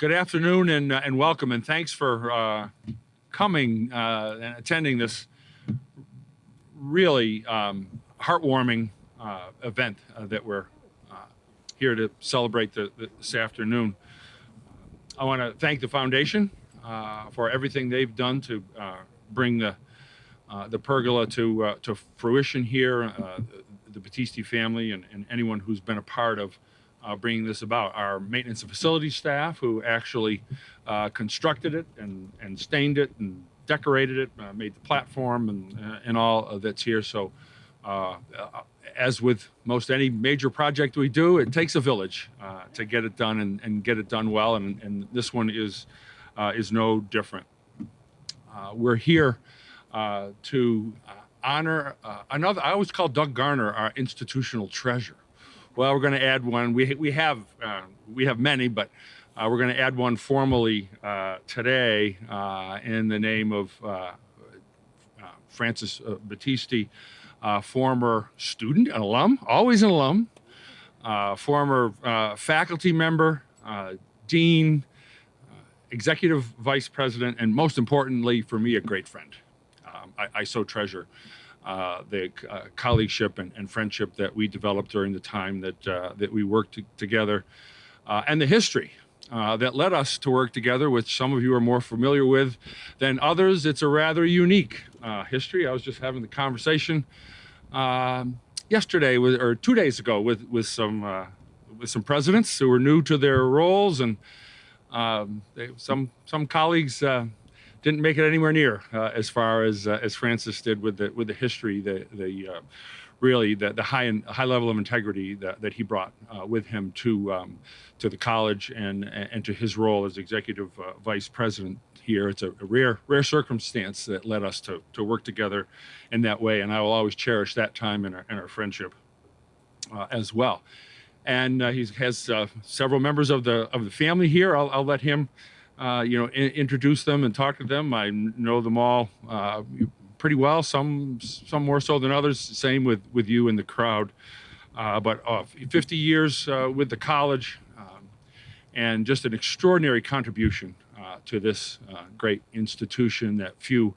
Good afternoon and welcome, and thanks for coming and attending this really heartwarming event that we're here to celebrate this afternoon. I want to thank the foundation for everything they've done to bring the Pergola to fruition here, the Battisti family and anyone who's been a part of bringing this about. Our maintenance and facilities staff who actually constructed it and stained it and decorated it, made the platform and all that's here. So as with most any major project we do, it takes a village to get it done and get it done well, and this one is no different. We're here to honor another. I always call Doug Garner our institutional treasure. Well, we're going to add one. We have many, but we're going to add one formally today in the name of Francis Battisti, former student, an alum, always an alum, former faculty member, dean, executive vice president, and most importantly for me, a great friend. I so treasure the colleagueship and friendship that we developed during the time that we worked together, and the history that led us to work together, which some of you are more familiar with than others. It's a rather unique history. I was just having the conversation yesterday or 2 days ago with some presidents who were new to their roles, and some colleagues didn't make it anywhere near as far as Francis did with the history, really the high level of integrity that he brought with him to the college and to his role as executive vice president here. It's a rare circumstance that led us to work together in that way, and I will always cherish that time and our friendship as well. And he has several members of the family here. I'll let him introduce them and talk to them. I know them all pretty well, some more so than others, same with you in the crowd. But 50 years with the college, and just an extraordinary contribution to this great institution that few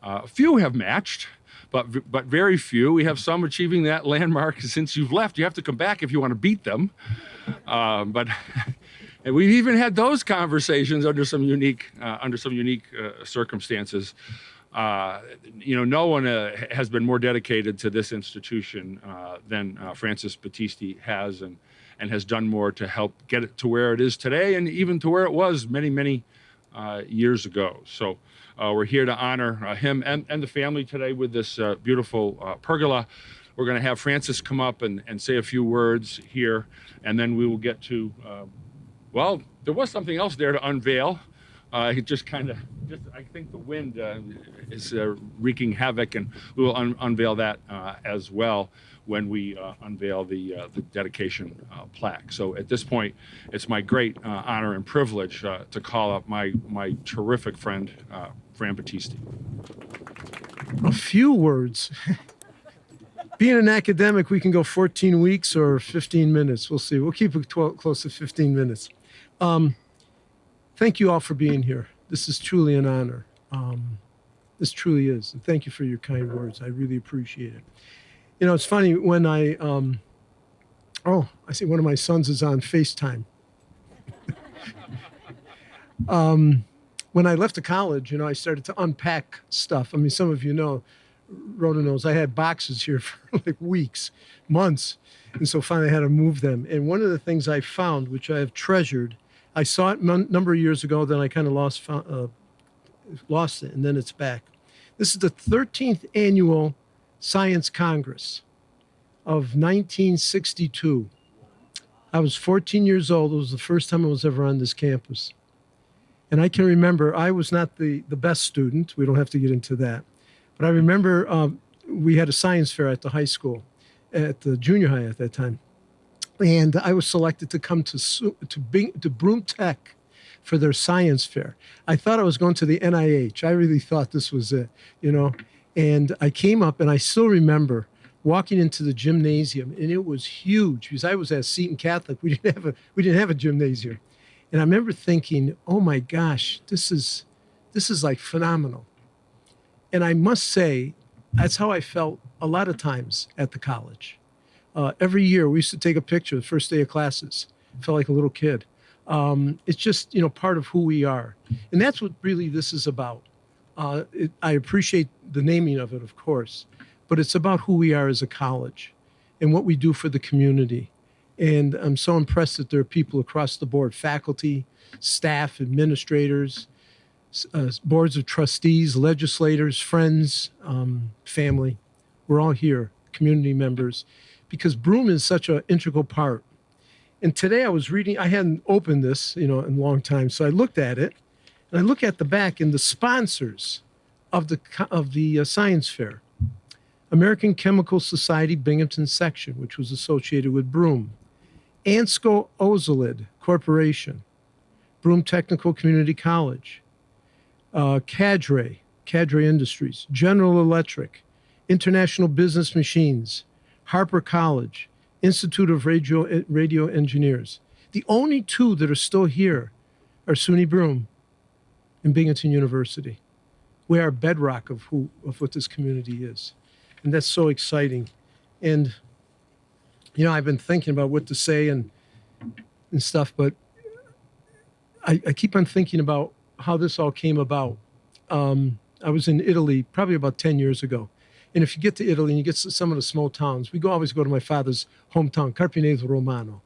have matched, but very few. We have some achieving that landmark since you've left. You have to come back if you want to beat them. But and we've even had those conversations under some unique circumstances. No one has been more dedicated to this institution than Francis Battisti has, and has done more to help get it to where it is today, and even to where it was many years ago. So we're here to honor him and the family today with this beautiful pergola. We're going to have Francis come up and say a few words here, and then we will get to, well, there was something else there to unveil. It just I think the wind is wreaking havoc, and we will unveil that as well when we unveil the dedication plaque. So at this point, it's my great honor and privilege to call up my terrific friend, Fran Battisti. A few words. Being an academic, we can go 14 weeks or 15 minutes. We'll see. We'll keep it close to 15 minutes. Thank you all for being here. This is truly an honor. This truly is. And thank you for your kind words. I really appreciate it. It's funny when I see one of my sons is on FaceTime. When I left the college, I started to unpack stuff. I mean, some of you know, Rhoda knows, I had boxes here for like weeks, months. And so finally I had to move them. And one of the things I found, which I have treasured, I saw it a number of years ago, then I kind of lost it, and then it's back. This is the 13th annual Science Congress of 1962. I was 14 years old. It was the first time I was ever on this campus. And I can remember, I was not the best student. We don't have to get into that. But I remember we had a science fair at the high school, at the junior high at that time. And I was selected to come to Broome Tech for their science fair. I thought I was going to the NIH. I really thought this was it, And I came up, and I still remember walking into the gymnasium, and it was huge because I was at Seton Catholic. We didn't have a gymnasium, And I remember thinking, oh my gosh, this is like phenomenal. And I must say, that's how I felt a lot of times at the college. Every year we used to take a picture the first day of classes. Felt like a little kid. It's just, part of who we are. And that's what really this is about. I appreciate the naming of it, of course, but it's about who we are as a college and what we do for the community. And I'm so impressed that there are people across the board, faculty, staff, administrators, boards of trustees, legislators, friends, family. We're all here, community members, because Broome is such an integral part. And today I was reading, I hadn't opened this, in a long time, so I looked at it, and I look at the back and the sponsors of the science fair. American Chemical Society Binghamton section, which was associated with Broome. Ansco Ozolid Corporation, Broome Technical Community College, Cadre Industries, General Electric, International Business Machines, Harper College, Institute of Radio Engineers. The only two that are still here are SUNY Broome and Binghamton University. We are bedrock of what this community is. And that's so exciting. And, I've been thinking about what to say and stuff, but I keep on thinking about how this all came about. I was in Italy probably about 10 years ago. And if you get to Italy and you get to some of the small towns, we always go to my father's hometown, Carpineto Romano.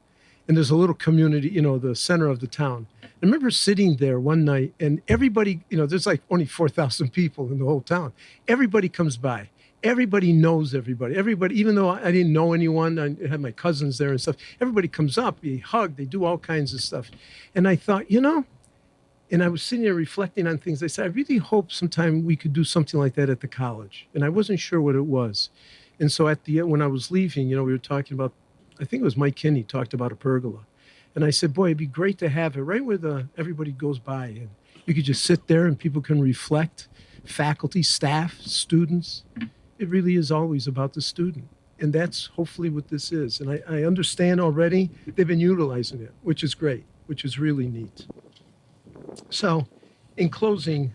And there's a little community, the center of the town. I remember sitting there one night and everybody, there's like only 4,000 people in the whole town. Everybody comes by. Everybody knows everybody. Everybody, even though I didn't know anyone, I had my cousins there and stuff. Everybody comes up, they hug, they do all kinds of stuff. And I thought, and I was sitting there reflecting on things. I said, I really hope sometime we could do something like that at the college. And I wasn't sure what it was. And so at the end, when I was leaving, we were talking about, I think it was Mike Kinney talked about a pergola. And I said, boy, it'd be great to have it right where everybody goes by. And you could just sit there and people can reflect, faculty, staff, students. It really is always about the student. And that's hopefully what this is. And I understand already they've been utilizing it, which is great, which is really neat. So in closing,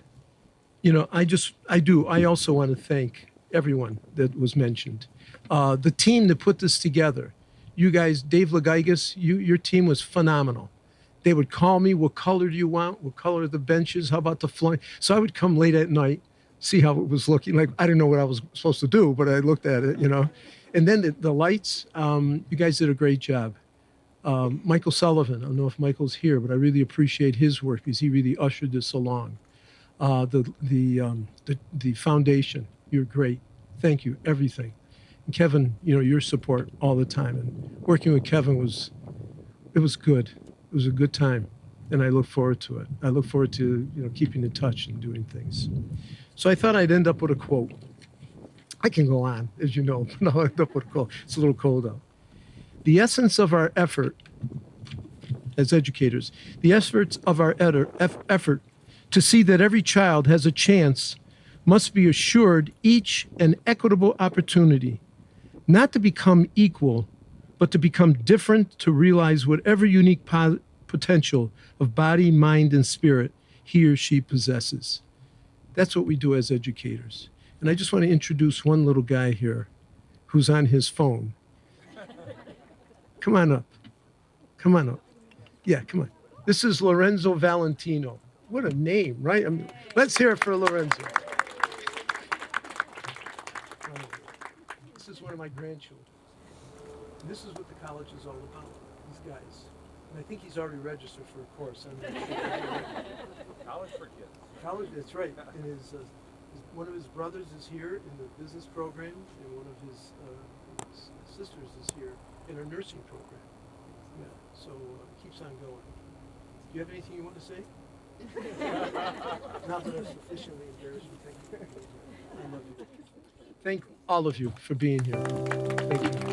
I also want to thank everyone that was mentioned. The team that put this together, you guys, Dave Lagaigas, your team was phenomenal. They would call me, what color do you want? What color are the benches? How about the flooring? So I would come late at night, see how it was looking. Like, I didn't know what I was supposed to do, but I looked at it, And then the lights, you guys did a great job. Michael Sullivan, I don't know if Michael's here, but I really appreciate his work because he really ushered this along. The foundation, you're great. Thank you, everything. And Kevin, your support all the time. And working with Kevin was good. It was a good time, and I look forward to it. I look forward to keeping in touch and doing things. So I thought I'd end up with a quote. I can go on, as you know, but I'll end up with a quote. It's a little cold out. The essence of our effort as educators, the efforts of our effort to see that every child has a chance must be assured each an equitable opportunity, not to become equal, but to become different, to realize whatever unique potential of body, mind, and spirit he or she possesses. That's what we do as educators. And I just want to introduce one little guy here who's on his phone. Come on up. Come on up. Yeah, come on. This is Lorenzo Valentino. What a name, right? Let's hear it for Lorenzo. This is one of my grandchildren. And this is what the college is all about, these guys. And I think he's already registered for a course. College for kids. College, that's right. And one of his brothers is here in the business program, and one of his sisters is here in our nursing program. Yeah, so it keeps on going. Do you have anything you want to say? Not that I'm sufficiently embarrassed. I love you. Thank all of you for being here. Thank you.